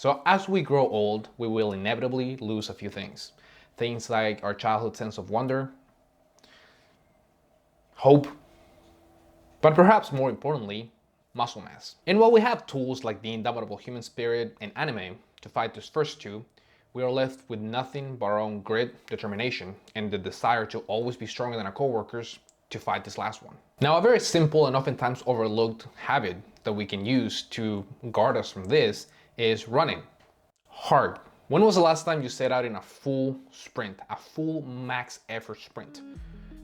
So as we grow old, we will inevitably lose a few things. Things like our childhood sense of wonder, hope, but perhaps more importantly, muscle mass. And while we have tools like the indomitable human spirit and anime to fight these first two, we are left with nothing but our own grit, determination, and the desire to always be stronger than our coworkers to fight this last one. Now, a very simple and oftentimes overlooked habit that we can use to guard us from this is running hard. When was the last time you set out in a full sprint, a full max effort sprint?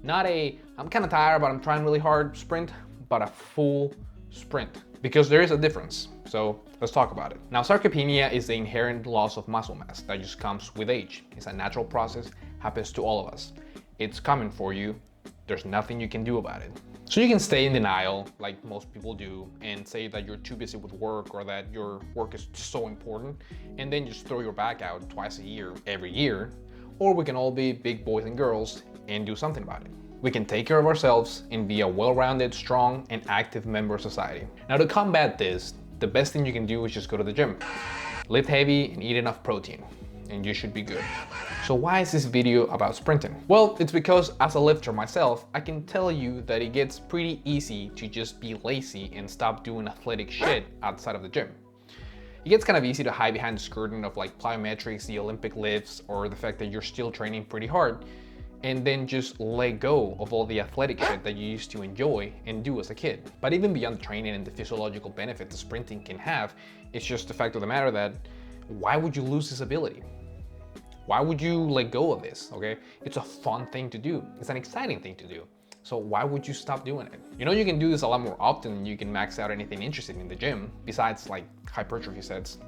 Not a, I'm kind of tired, but I'm trying really hard sprint, but a full sprint. Because there is a difference. So let's talk about it. Now, sarcopenia is the inherent loss of muscle mass that just comes with age. It's a natural process, happens to all of us. It's coming for you. There's nothing you can do about it. So you can stay in denial, like most people do, and say that you're too busy with work or that your work is so important, and then just throw your back out twice a year, every year. Or we can all be big boys and girls and do something about it. We can take care of ourselves and be a well-rounded, strong, and active member of society. Now, to combat this, the best thing you can do is just go to the gym. Lift heavy and eat enough protein, and you should be good. So why is this video about sprinting? Well, it's because as a lifter myself, I can tell you that it gets pretty easy to just be lazy and stop doing athletic shit outside of the gym. It gets kind of easy to hide behind the skirting of like plyometrics, the Olympic lifts, or the fact that you're still training pretty hard, and then just let go of all the athletic shit that you used to enjoy and do as a kid. But even beyond the training and the physiological benefit the sprinting can have, it's just the fact of the matter that why would you lose this ability? Why would you let go of this, okay? It's a fun thing to do. It's an exciting thing to do. So why would you stop doing it? You know, you can do this a lot more often than you can max out anything interesting in the gym, besides like hypertrophy sets.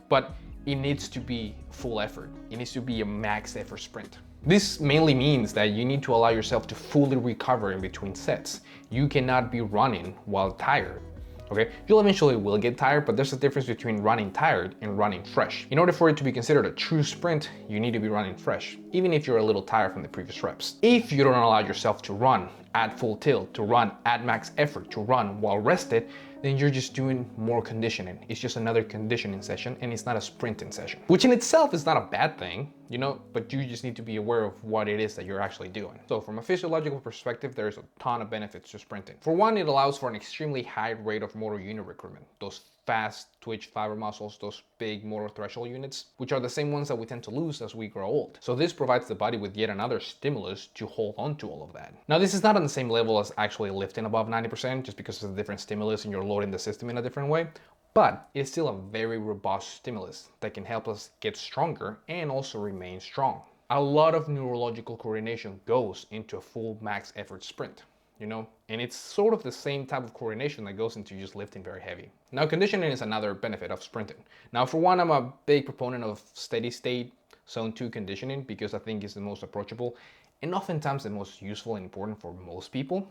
But it needs to be full effort. It needs to be a max effort sprint. This mainly means that you need to allow yourself to fully recover in between sets. You cannot be running while tired. Okay, you'll eventually will get tired, but there's a difference between running tired and running fresh. In order for it to be considered a true sprint, you need to be running fresh, even if you're a little tired from the previous reps. If you don't allow yourself to run at full tilt, to run at max effort, to run while rested, then you're just doing more conditioning. It's just another conditioning session and it's not a sprinting session, which in itself is not a bad thing, you know, but you just need to be aware of what it is that you're actually doing. So from a physiological perspective, there's a ton of benefits to sprinting. For one, it allows for an extremely high rate of motor unit recruitment. Those fast twitch fiber muscles, those big motor threshold units, which are the same ones that we tend to lose as we grow old. So this provides the body with yet another stimulus to hold on to all of that. Now, this is not on the same level as actually lifting above 90%, just because it's a different stimulus and you're loading the system in a different way. But it's still a very robust stimulus that can help us get stronger and also remain strong. A lot of neurological coordination goes into a full max effort sprint, you know, and it's sort of the same type of coordination that goes into just lifting very heavy. Now, conditioning is another benefit of sprinting. Now, for one, I'm a big proponent of steady state zone 2 conditioning because I think it's the most approachable and oftentimes the most useful and important for most people.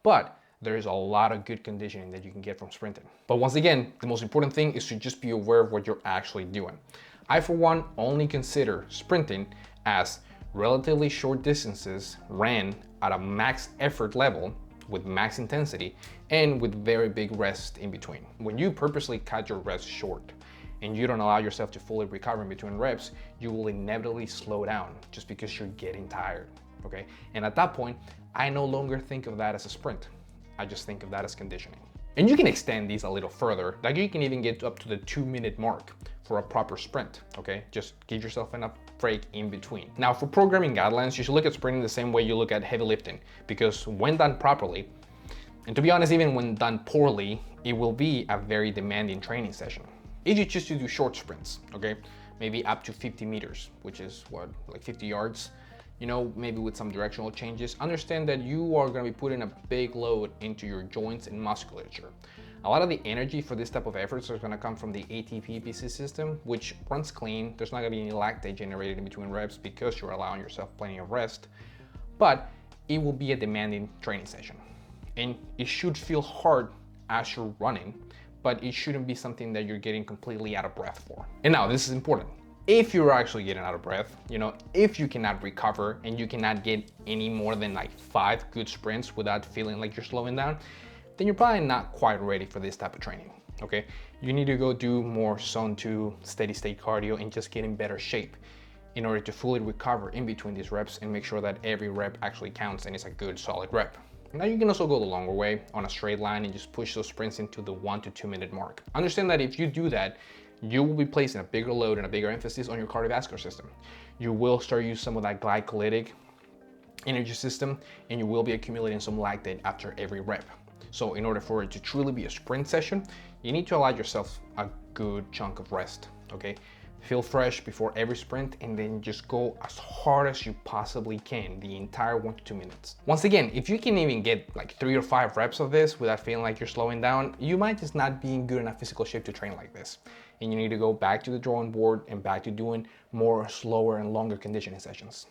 But there is a lot of good conditioning that you can get from sprinting. But once again, the most important thing is to just be aware of what you're actually doing. I, for one, only consider sprinting as relatively short distances ran at a max effort level with max intensity and with very big rest in between. When you purposely cut your rest short and you don't allow yourself to fully recover in between reps, you will inevitably slow down just because you're getting tired, okay? And at that point, I no longer think of that as a sprint. I just think of that as conditioning. And you can extend these a little further. Like you can even get up to the 2-minute mark for a proper sprint, okay? Just give yourself enough break in between. Now, for programming guidelines, you should look at sprinting the same way you look at heavy lifting, because when done properly, and to be honest, even when done poorly, it will be a very demanding training session. If you choose to do short sprints, okay? Maybe up to 50 meters, which is what, like 50 yards, you know, maybe with some directional changes, understand that you are going to be putting a big load into your joints and musculature. A lot of the energy for this type of efforts is going to come from the ATP-PC system, which runs clean. There's not going to be any lactate generated in between reps because you're allowing yourself plenty of rest, but it will be a demanding training session. And it should feel hard as you're running, but it shouldn't be something that you're getting completely out of breath for. And now, this is important. If you're actually getting out of breath, you know, if you cannot recover and you cannot get any more than like 5 good sprints without feeling like you're slowing down, then you're probably not quite ready for this type of training, okay? You need to go do more zone 2 steady state cardio and just get in better shape in order to fully recover in between these reps and make sure that every rep actually counts and it's a good solid rep. Now you can also go the longer way on a straight line and just push those sprints into the 1 to 2 minute mark. Understand that if you do that, you will be placing a bigger load and a bigger emphasis on your cardiovascular system. You will start using some of that glycolytic energy system, and you will be accumulating some lactate after every rep. So in order for it to truly be a sprint session, you need to allow yourself a good chunk of rest, okay? Feel fresh before every sprint and then just go as hard as you possibly can the entire 1 to 2 minutes. Once again, if you can even get like 3 or 5 reps of this without feeling like you're slowing down, you might just not be in good enough physical shape to train like this. And you need to go back to the drawing board and back to doing more slower and longer conditioning sessions.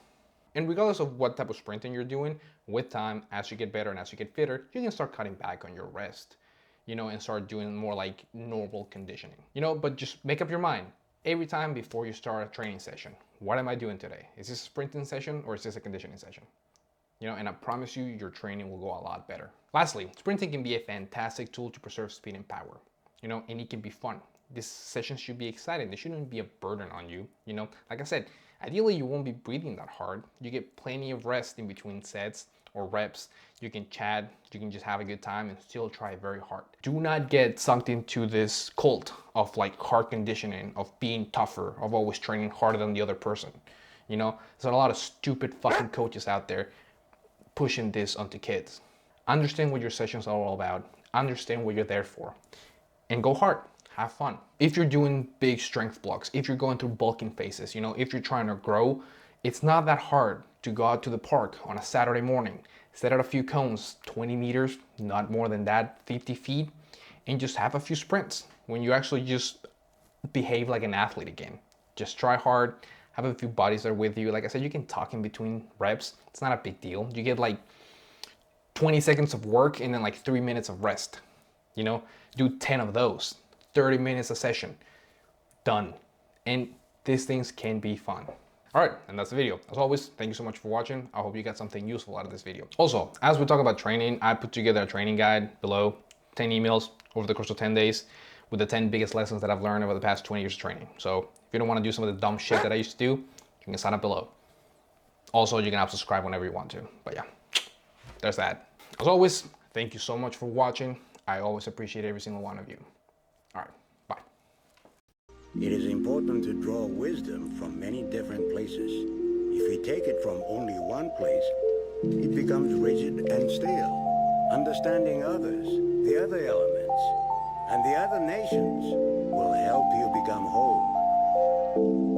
And regardless of what type of sprinting you're doing, with time, as you get better and as you get fitter, you can start cutting back on your rest, you know, and start doing more like normal conditioning, you know, but just make up your mind every time before you start a training session. What am I doing today? Is this a sprinting session or is this a conditioning session? You know, and I promise you, your training will go a lot better. Lastly, sprinting can be a fantastic tool to preserve speed and power, you know, and it can be fun. These sessions should be exciting. They shouldn't be a burden on you, you know. Like I said, ideally you won't be breathing that hard. You get plenty of rest in between sets or reps. You can chat, you can just have a good time and still try very hard. Do not get sucked into this cult of like hard conditioning, of being tougher, of always training harder than the other person. You know, there's a lot of stupid fucking coaches out there pushing this onto kids. Understand what your sessions are all about. Understand what you're there for. And go hard. Have fun. If you're doing big strength blocks, if you're going through bulking phases, you know, if you're trying to grow, it's not that hard to go out to the park on a Saturday morning, set out a few cones, 20 meters, not more than that, 50 feet, and just have a few sprints when you actually just behave like an athlete again. Just try hard, have a few buddies that are with you. Like I said, you can talk in between reps. It's not a big deal. You get like 20 seconds of work and then like 3 minutes of rest. You know, do 10 of those. 30 minutes a session, done. And these things can be fun. All right, and that's the video. As always, thank you so much for watching. I hope you got something useful out of this video. Also, as we talk about training, I put together a training guide below, 10 emails over the course of 10 days with the 10 biggest lessons that I've learned over the past 20 years of training. So if you don't want to do some of the dumb shit that I used to do, you can sign up below. Also, you can unsubscribe whenever you want to. But yeah, there's that. As always, thank you so much for watching. I always appreciate every single one of you. All right, bye. It is important to draw wisdom from many different places. If we take it from only one place, it becomes rigid and stale. Understanding others, the other elements, and the other nations will help you become whole.